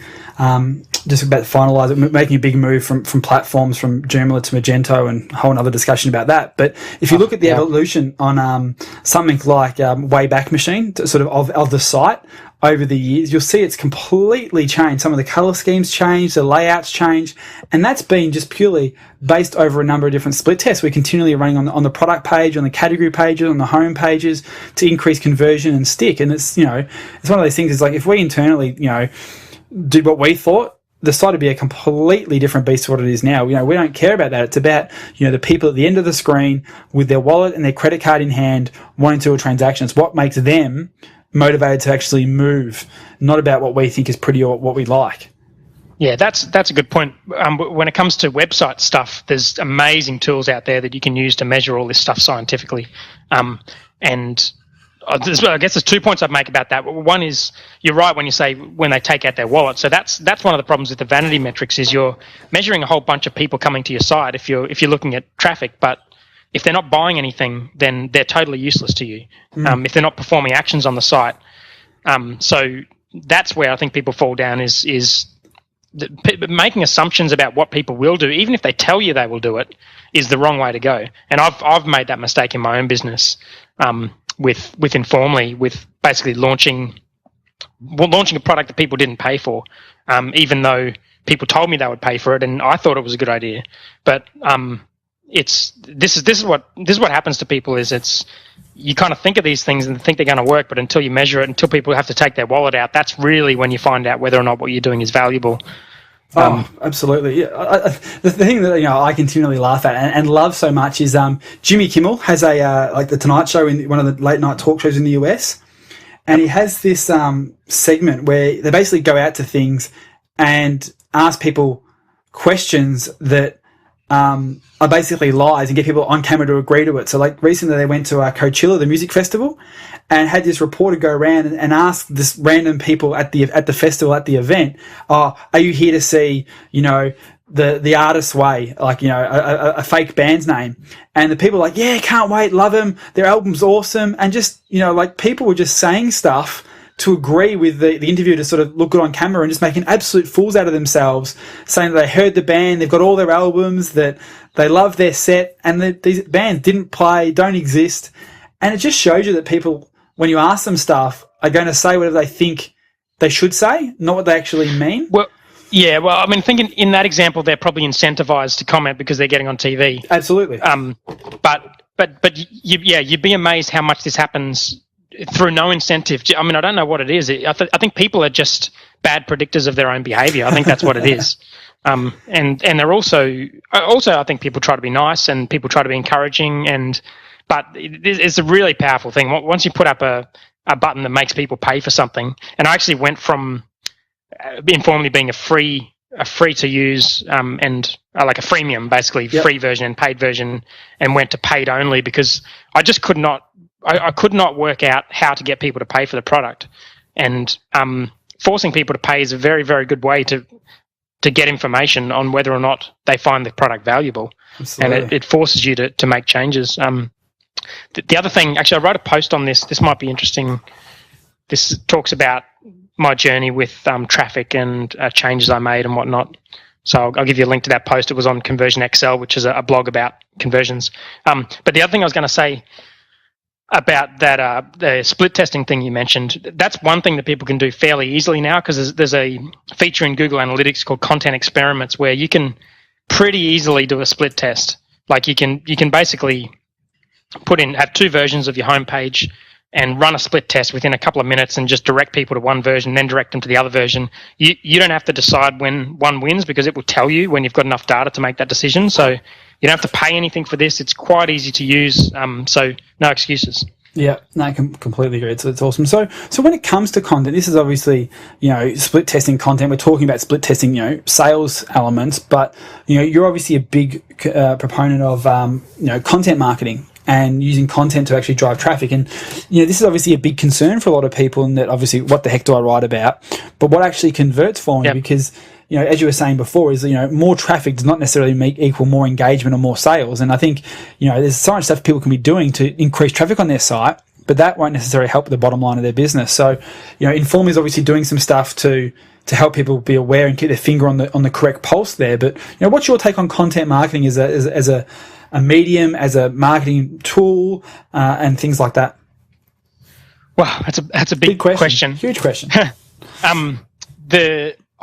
just about to finalise it, making a big move from platforms from Joomla to Magento, and a whole other discussion about that. But if you look at the evolution on something like Wayback Machine, sort of the site over the years, you'll see it's completely changed. Some of the colour schemes changed, the layouts changed, and that's been just purely based over a number of different split tests. We're continually running on the product page, on the category pages, on the home pages to increase conversion and stick. And it's, it's one of those things, is like if we internally, did what we thought, the site would be a completely different beast to what it is now. We don't care about that. It's about, the people at the end of the screen with their wallet and their credit card in hand wanting to do a transaction. It's what makes them motivated to actually move, not about what we think is pretty or what we like. Yeah, that's a good point. When it comes to website stuff, there's amazing tools out there that you can use to measure all this stuff scientifically. And I guess there's 2 points I'd make about that. One is, you're right when you say when they take out their wallet. So that's one of the problems with the vanity metrics, is you're measuring a whole bunch of people coming to your site if you're looking at traffic, but if they're not buying anything, then they're totally useless to you. If they're not performing actions on the site. So that's where I think people fall down, is making assumptions about what people will do, even if they tell you they will do it, is the wrong way to go. And I've made that mistake in my own business with Informally, with basically launching a product that people didn't pay for, even though people told me they would pay for it, and I thought it was a good idea. But this is what happens to people, is you kind of think of these things and think they're going to work, but until you measure it, until people have to take their wallet out, that's really when you find out whether or not what you're doing is valuable. Absolutely. Yeah. The thing that I continually laugh at and love so much is Jimmy Kimmel has a like the Tonight Show, in one of the late night talk shows in the US, and he has this segment where they basically go out to things and ask people questions that are basically lies, and get people on camera to agree to it. So, like, recently they went to Coachella, the music festival, and had this reporter go around and ask this random people at the festival, at the event, are you here to see, the artist's way, like, a fake band's name? And the people were like, yeah, can't wait, love them, their album's awesome. And just, like, people were just saying stuff to agree with the interviewer to sort of look good on camera, and just making absolute fools out of themselves, saying that they heard the band, they've got all their albums, that they love their set, and that these bands didn't play, don't exist. And it just shows you that people, when you ask them stuff, are going to say whatever they think they should say, not what they actually mean. Well, yeah, well, I mean, thinking in that example, they're probably incentivized to comment because they're getting on TV. Absolutely. But you'd be amazed how much this happens through no incentive. I mean, I don't know what it is. I think people are just bad predictors of their own behavior. I think that's what it is. And they're also I think people try to be nice, and people try to be encouraging, but it's a really powerful thing. Once you put up a button that makes people pay for something, and I actually went from Informally being a free to use and like a freemium, basically, free version and paid version, and went to paid only, because I just could not work out how to get people to pay for the product. And forcing people to pay is a very, very good way to get information on whether or not they find the product valuable. Absolutely. And it forces you to make changes. The other thing, actually, I wrote a post on this. This might be interesting. This talks about my journey with traffic and changes I made and whatnot. So I'll give you a link to that post. It was on ConversionXL, which is a blog about conversions. But the other thing I was going to say about that the split testing thing you mentioned, that's one thing that people can do fairly easily now, because there's a feature in Google Analytics called Content Experiments, where you can pretty easily do a split test. Like, you can basically have two versions of your homepage and run a split test within a couple of minutes, and just direct people to one version, then direct them to the other version. You don't have to decide when one wins, because it will tell you when you've got enough data to make that decision. So you don't have to pay anything for this. It's quite easy to use, so no excuses. Yeah, no, I completely agree. It's awesome. So when it comes to content, this is obviously, split testing content. We're talking about split testing, sales elements, but, you're obviously a big proponent of, content marketing and using content to actually drive traffic. And, this is obviously a big concern for a lot of people, and that obviously, what the heck do I write about? But what actually converts for me? Yep. Because, as you were saying before, is more traffic does not necessarily equal more engagement or more sales. And I think there's so much stuff people can be doing to increase traffic on their site, but that won't necessarily help the bottom line of their business. So Inform is obviously doing some stuff to help people be aware and keep their finger on the correct pulse there. But what's your take on content marketing as a medium, as a marketing tool, and things like that? Wow, that's a big question. Huge question.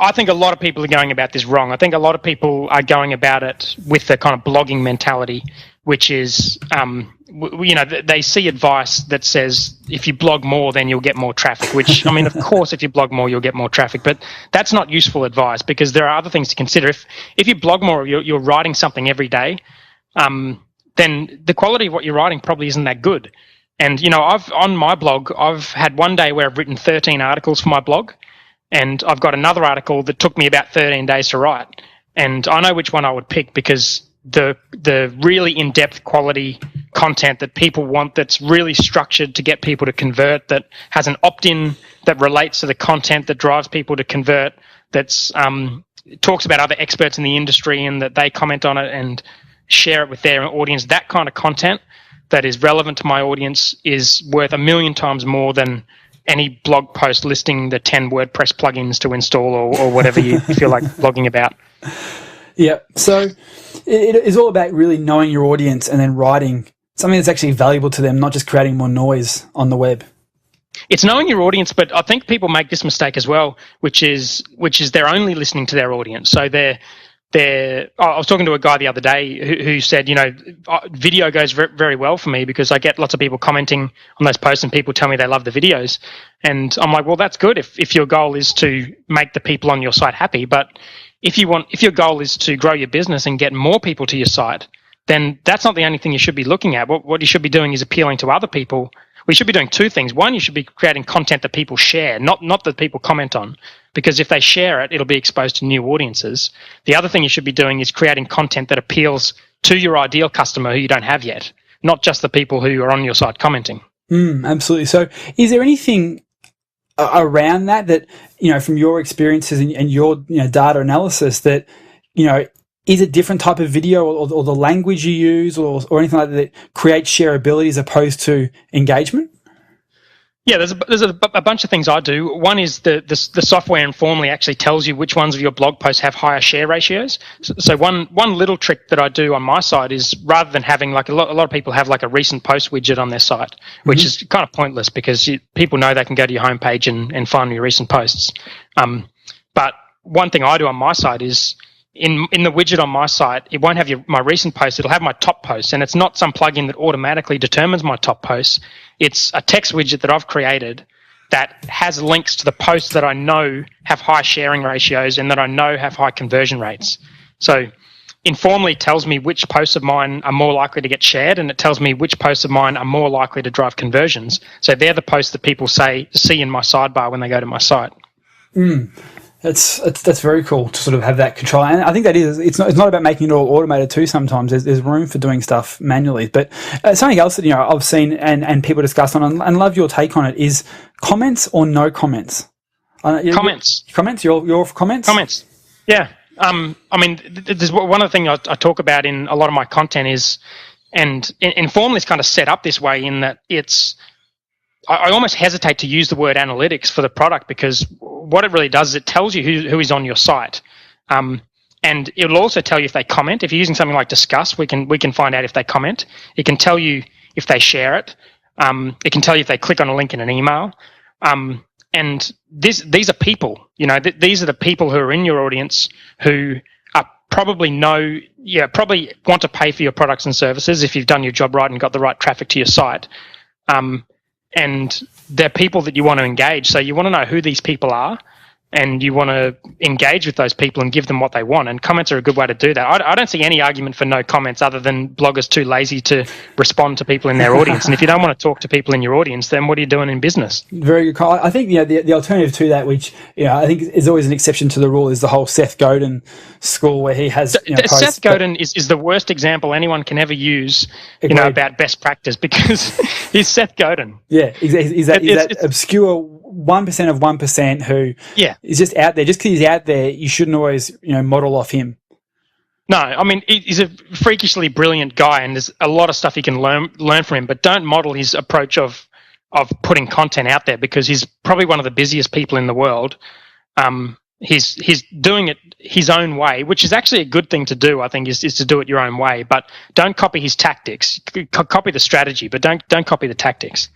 I think a lot of people are going about this wrong. I think a lot of people are going about it with the kind of blogging mentality, which is, they see advice that says if you blog more, then you'll get more traffic, which, I mean, of course, if you blog more, you'll get more traffic, but that's not useful advice because there are other things to consider. If you blog more, you're writing something every day, then the quality of what you're writing probably isn't that good. And, on my blog, I've had one day where I've written 13 articles for my blog, and I've got another article that took me about 13 days to write. And I know which one I would pick because the really in-depth quality content that people want, that's really structured to get people to convert, that has an opt-in that relates to the content that drives people to convert, that's talks about other experts in the industry and that they comment on it and share it with their audience, that kind of content that is relevant to my audience is worth 1,000,000 times more than any blog post listing the 10 WordPress plugins to install or whatever you feel like blogging about. Yeah, so it is all about really knowing your audience and then writing something that's actually valuable to them, not just creating more noise on the web. It's knowing your audience, but I think people make this mistake as well, which is they're only listening to their audience. So I was talking to a guy the other day who said, video goes very well for me because I get lots of people commenting on those posts and people tell me they love the videos. And I'm like, well, that's good if your goal is to make the people on your site happy. But if your goal is to grow your business and get more people to your site, then that's not the only thing you should be looking at. What you should be doing is appealing to other people. We should be doing two things. One, you should be creating content that people share, not that people comment on, because if they share it, it'll be exposed to new audiences. The other thing you should be doing is creating content that appeals to your ideal customer who you don't have yet, not just the people who are on your site commenting. Absolutely. So is there anything around that, from your experiences and your data analysis that, is a different type of video or the language you use or anything like that creates shareability as opposed to engagement? Yeah, there's a bunch of things I do. One is the software informally actually tells you which ones of your blog posts have higher share ratios. So one little trick that I do on my site is rather than having like a lot of people have like a recent post widget on their site, which is kind of pointless because people know they can go to your homepage and find your recent posts. But one thing I do on my site is in the widget on my site, it won't have my recent posts. It'll have my top posts, and it's not some plugin that automatically determines my top posts. It's a text widget that I've created that has links to the posts that I know have high sharing ratios and that I know have high conversion rates. So informally tells me which posts of mine are more likely to get shared, and it tells me which posts of mine are more likely to drive conversions. So they're the posts that people see in my sidebar when they go to my site. That's very cool to sort of have that control, and I think that it's not about making it all automated too. Sometimes there's room for doing stuff manually, but something else that I've seen and people discuss on and love your take on it is comments or no comments. Comments. You're for comments. Comments. Yeah. I mean, there's one of the things I talk about in a lot of my content is, and Informally is kind of set up this way in that I almost hesitate to use the word analytics for the product because what it really does is it tells you who is on your site. And it will also tell you if they comment. If you're using something like Discuss, we can find out if they comment. It can tell you if they share it. It can tell you if they click on a link in an email. And these are people. These are the people who are in your audience who are probably want to pay for your products and services if you've done your job right and got the right traffic to your site. And they're people that you want to engage. So you want to know who these people are and you want to engage with those people and give them what they want. And comments are a good way to do that. I don't see any argument for no comments other than bloggers too lazy to respond to people in their audience. And if you don't want to talk to people in your audience, then what are you doing in business? Very good call. I think the alternative to that, which I think is always an exception to the rule, is the whole Seth Godin school where he has posts. Seth Godin is the worst example anyone can ever use about best practice because he's Seth Godin. Yeah, he's that obscure 1% of 1% who is just out there. Just because he's out there, you shouldn't always, model off him. No, I mean, he's a freakishly brilliant guy, and there's a lot of stuff you can learn from him, but don't model his approach of putting content out there, because he's probably one of the busiest people in the world. He's doing it his own way, which is actually a good thing to do, I think, is to do it your own way. But don't copy his tactics. Copy the strategy, but don't copy the tactics.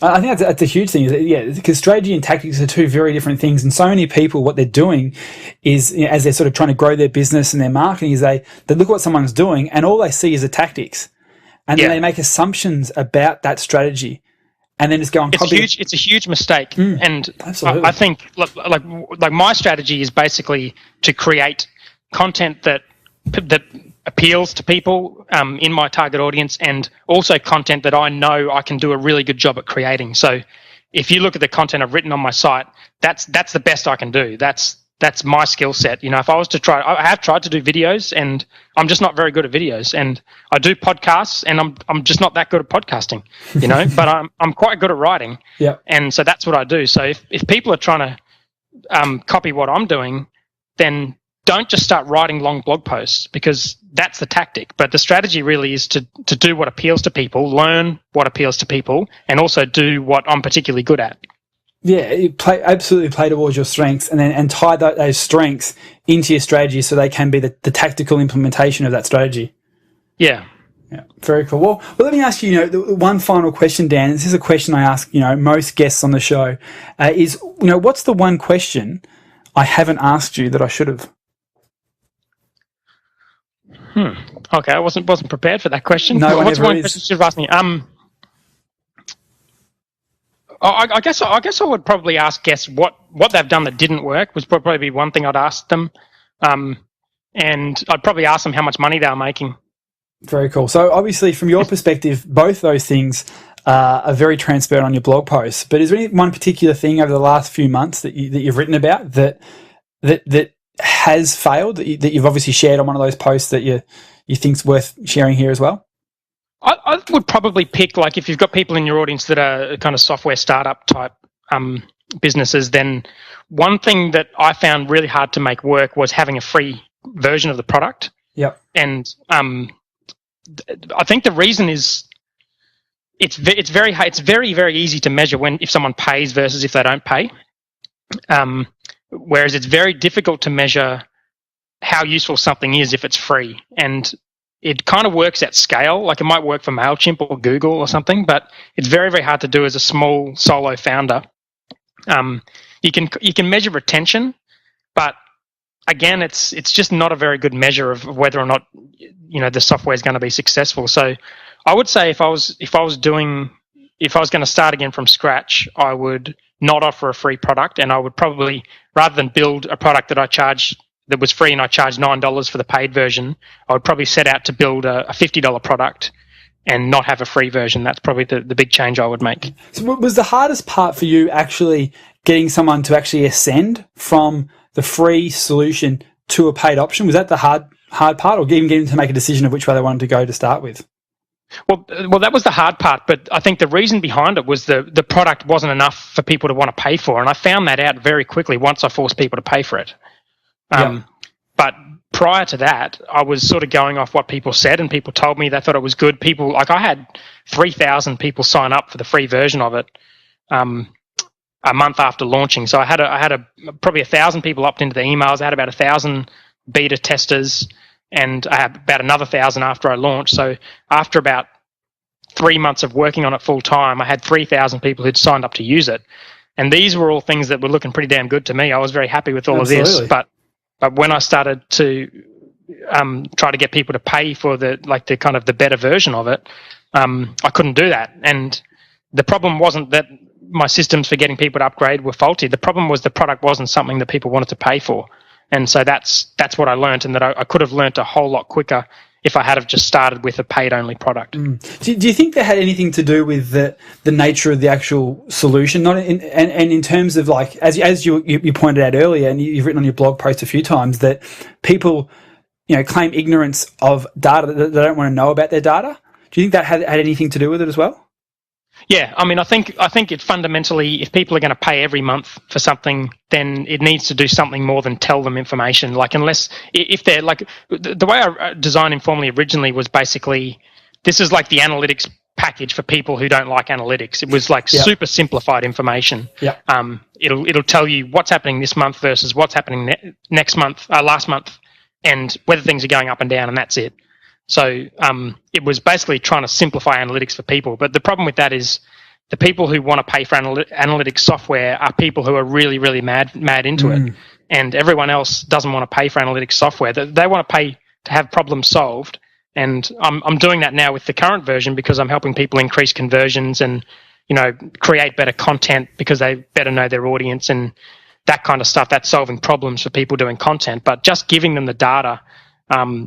I think that's a huge thing. Because strategy and tactics are two very different things. And so many people, what they're doing is, as they're sort of trying to grow their business and their marketing, is they look what someone's doing and all they see is the tactics. And then they make assumptions about that strategy. And then just go and copy. It's a huge mistake, and I think like my strategy is basically to create content that appeals to people in my target audience, and also content that I know I can do a really good job at creating. So, if you look at the content I've written on my site, that's the best I can do. That's my skill set. If I was to try, I have tried to do videos, and I'm just not very good at videos. And I do podcasts, and I'm just not that good at podcasting. But I'm quite good at writing. Yeah. And so that's what I do. So if people are trying to copy what I'm doing, then don't just start writing long blog posts, because that's the tactic. But the strategy really is to do what appeals to people, learn what appeals to people, and also do what I'm particularly good at. Yeah, absolutely play towards your strengths, and tie those strengths into your strategy so they can be the tactical implementation of that strategy. Yeah. Yeah, very cool. Well, let me ask you, one final question, Dan. This is a question I ask, most guests on the show. Is what's the one question I haven't asked you that I should have? Okay, I wasn't prepared for that question. No, what's one question you should have asked me? I guess I would probably ask guests what they've done that didn't work was probably be one thing I'd ask them, and I'd probably ask them how much money they were making. Very cool. So obviously, from your perspective, both those things are very transparent on your blog posts. But is there any one particular thing over the last few months that you've written about that has failed that you've obviously shared on one of those posts that you think's worth sharing here as well? I would probably pick, like, if you've got people in your audience that are kind of software startup type businesses, then one thing that I found really hard to make work was having a free version of the product. Yep. And I think the reason is it's very, very easy to measure if someone pays versus if they don't pay. Whereas it's very difficult to measure how useful something is if it's free. And it kind of works at scale. Like, it might work for MailChimp or Google or something, but it's very, very hard to do as a small solo founder. You can measure retention, but again, it's just not a very good measure of whether or not the software is going to be successful. So I would say if I was going to start again from scratch, I would not offer a free product, and I would probably, rather than build a product that was free and I charged $9 for the paid version, I would probably set out to build a $50 product and not have a free version. That's probably the big change I would make. So was the hardest part for you actually getting someone to actually ascend from the free solution to a paid option? Was that the hard part, or even getting them to make a decision of which way they wanted to go to start with? Well, that was the hard part, but I think the reason behind it was the product wasn't enough for people to want to pay for, and I found that out very quickly once I forced people to pay for it. But prior to that, I was sort of going off what people said, and people told me they thought it was good. I had 3,000 people sign up for the free version of it a month after launching. So I had probably 1,000 people opt into the emails. I had about 1,000 beta testers, and I had about another 1,000 after I launched. So after about 3 months of working on it full time, I had 3,000 people who'd signed up to use it. And these were all things that were looking pretty damn good to me. I was very happy with all of this, but when I started to try to get people to pay for the kind of the better version of it, I couldn't do that. And the problem wasn't that my systems for getting people to upgrade were faulty. The problem was the product wasn't something that people wanted to pay for. And so that's what I learned, and that I could have learnt a whole lot quicker if I had have just started with a paid-only product. Do you think that had anything to do with the nature of the actual solution? In terms of, like, as you pointed out earlier, and you've written on your blog post a few times, that people claim ignorance of data, that they don't want to know about their data. Do you think that had anything to do with it as well? Yeah, I mean, I think it fundamentally, if people are going to pay every month for something, then it needs to do something more than tell them information. Like, unless if they're like the way I designed Informally originally was basically this is like the analytics package for people who don't like analytics. It was like super simplified information. Yeah. It'll tell you what's happening this month versus what's happening next month, last month, and whether things are going up and down, and that's it. So it was basically trying to simplify analytics for people. But the problem with that is the people who want to pay for analytics software are people who are really, really mad into it. And everyone else doesn't want to pay for analytics software. They want to pay to have problems solved. And I'm doing that now with the current version because I'm helping people increase conversions and, create better content because they better know their audience and that kind of stuff. That's solving problems for people doing content. But just giving them the data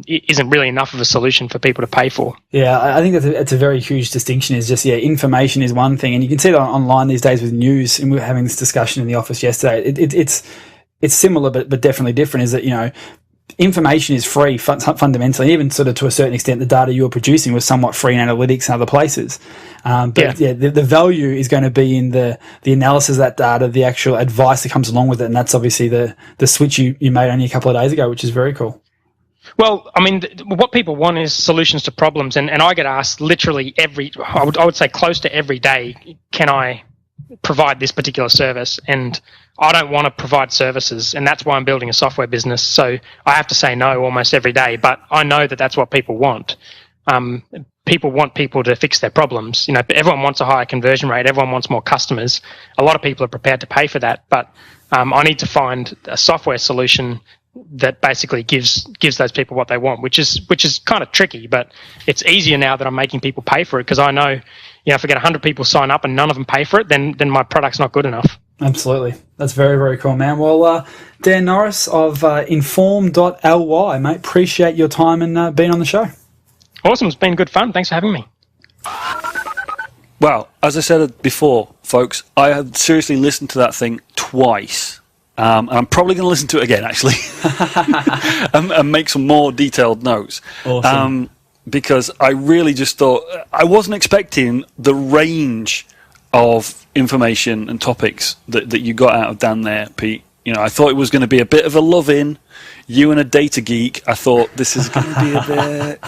isn't really enough of a solution for people to pay for. Yeah, I think that's a very huge distinction. Is just information is one thing, and you can see it online these days with news. And we were having this discussion in the office yesterday. It's similar, but definitely different. Is that information is free fundamentally, even sort of to a certain extent. The data you're producing was somewhat free in analytics and other places. The value is going to be in the analysis of that data, the actual advice that comes along with it, and that's obviously the switch you made only a couple of days ago, which is very cool. Well, I mean, what people want is solutions to problems, and I get asked literally I would say close to every day, can I provide this particular service? And I don't want to provide services, and that's why I'm building a software business. So I have to say no almost every day, but I know that that's what people want. People want people to fix their problems. Everyone wants a higher conversion rate. Everyone wants more customers. A lot of people are prepared to pay for that, but I need to find a software solution that basically gives those people what they want, which is kind of tricky, but it's easier now that I'm making people pay for it because I know, if I get 100 people sign up and none of them pay for it, then my product's not good enough. Absolutely. That's very, very cool, man. Well, Dan Norris of inform.ly, mate, appreciate your time and being on the show. Awesome. It's been good fun. Thanks for having me. Well, as I said before, folks, I have seriously listened to that thing twice. And I'm probably going to listen to it again, actually, and make some more detailed notes. Awesome. Because I really just thought, I wasn't expecting the range of information and topics that you got out of Dan there, Pete. I thought it was going to be a bit of a love-in, you and a data geek. I thought this is going to be a bit,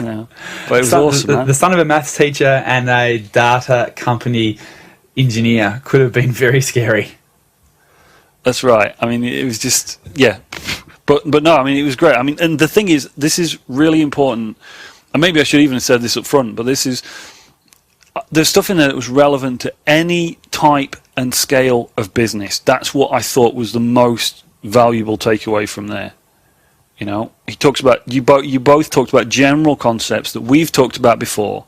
but it was awesome, man. The son of a maths teacher and a data company engineer could have been very scary. That's right. I mean, it was just, but no, I mean, it was great. I mean, and the thing is, this is really important, and maybe I should even have said this up front, but there's stuff in there that was relevant to any type and scale of business. That's what I thought was the most valuable takeaway from there. He talks about, you both talked about general concepts that we've talked about before,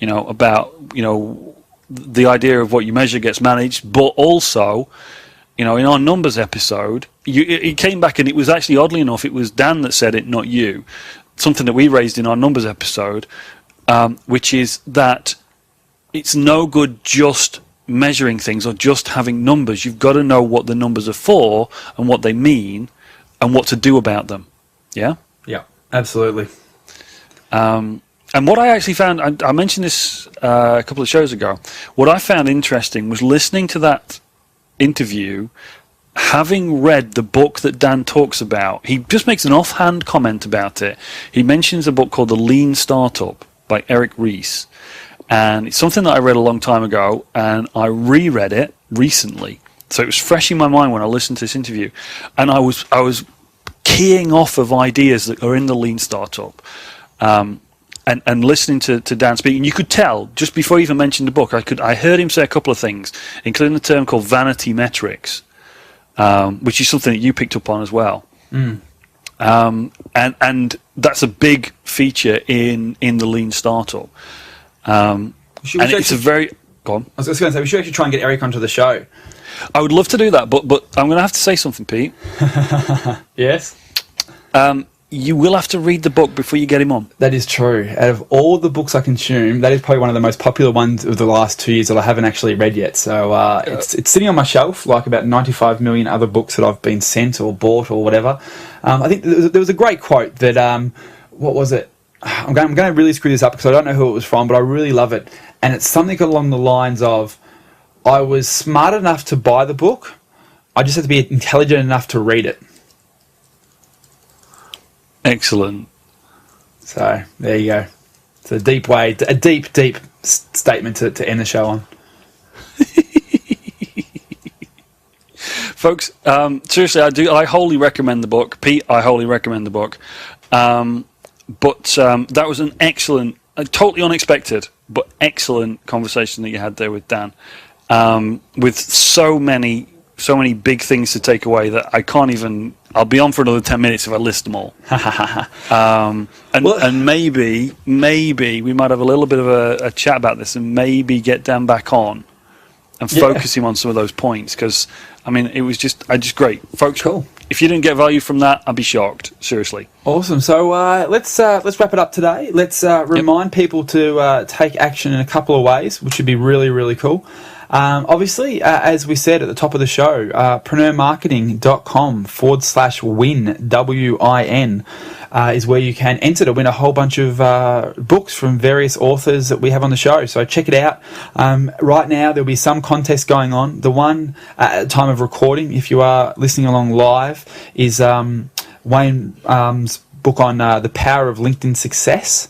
about, the idea of what you measure gets managed, but also, in our numbers episode, it came back and it was actually, oddly enough, it was Dan that said it, not you. Something that we raised in our numbers episode, which is that it's no good just measuring things or just having numbers. You've got to know what the numbers are for and what they mean and what to do about them. Yeah? Yeah, absolutely. And what I actually found, I mentioned this a couple of shows ago, what I found interesting was listening to that interview, having read the book that Dan talks about. He just makes an offhand comment about it. He mentions a book called The Lean Startup by Ries, and it's something that I read a long time ago, and I reread it recently, so it was fresh in my mind when I listened to this interview, and I was keying off of ideas that are in the Lean Startup, and listening to Dan speak, and you could tell just before he even mentioned the book, I heard him say a couple of things, including a term called vanity metrics, which is something that you picked up on as well. And that's a big feature in the Lean Startup. And it's a very... Go on. I was just going to say, we should actually try and get Eric onto the show. I would love to do that, but I'm going to have to say something, Pete. Yes? You will have to read the book before you get him on. That is true. Out of all the books I consume, that is probably one of the most popular ones of the last 2 years that I haven't actually read yet. So it's sitting on my shelf, like about 95 million other books that I've been sent or bought or whatever. I think there was a great quote that, what was it? I'm going to really screw this up because I don't know who it was from, but I really love it. and it's something along the lines of, I was smart enough to buy the book, I just had to be intelligent enough to read it. Excellent. So there you go. It's a deep statement to end the show on. Folks, seriously, I wholly recommend the book. Pete, I wholly recommend the book. But that was an excellent, totally unexpected, but excellent conversation that you had there with Dan. With so many big things to take away that I can't even. I'll be on for another 10 minutes if I list them all. And maybe we might have a little bit of a chat about this, and maybe get Dan back on and focus him on some of those points, because I mean it was just great, folks. Cool. If you didn't get value from that, I'd be shocked. Seriously. Awesome. So let's wrap it up today. Let's remind people to take action in a couple of ways, which would be really, really cool. Obviously, as we said at the top of the show, preneurmarketing.com/win, W-I-N, is where you can enter to win a whole bunch of books from various authors that we have on the show. So check it out. Right now, there'll be some contests going on. The one at the time of recording, if you are listening along live, is Wayne's book on the power of LinkedIn success.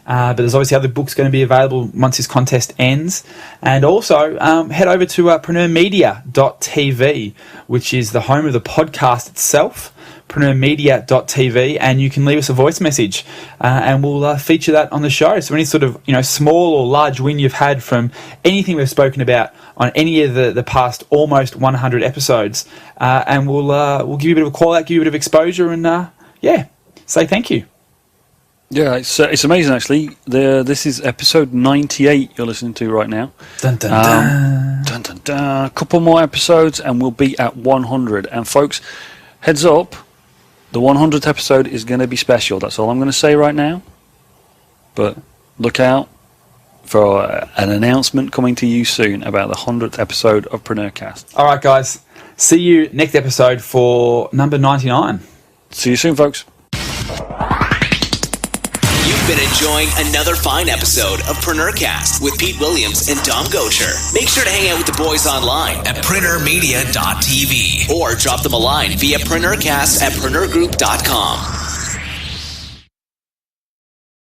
But there's obviously other books going to be available once this contest ends. And also, head over to PreneurMedia.tv, which is the home of the podcast itself, PreneurMedia.tv, and you can leave us a voice message, and we'll feature that on the show. So any sort of small or large win you've had from anything we've spoken about on any of the past almost 100 episodes, and we'll give you a bit of a call out, give you a bit of exposure, and say thank you. Yeah, it's amazing actually. This is episode 98 you're listening to right now. Dun, dun, dun. Dun, dun, dun. A couple more episodes and we'll be at 100. And folks, heads up, the 100th episode is going to be special. That's all I'm going to say right now. But look out for an announcement coming to you soon about the 100th episode of PreneurCast. All right, guys. See you next episode for number 99. See you soon, folks. Been enjoying another fine episode of PreneurCast with Pete Williams and Dom Gocher. Make sure to hang out with the boys online at PreneurMedia.tv or drop them a line via PreneurCast@PreneurGroup.com.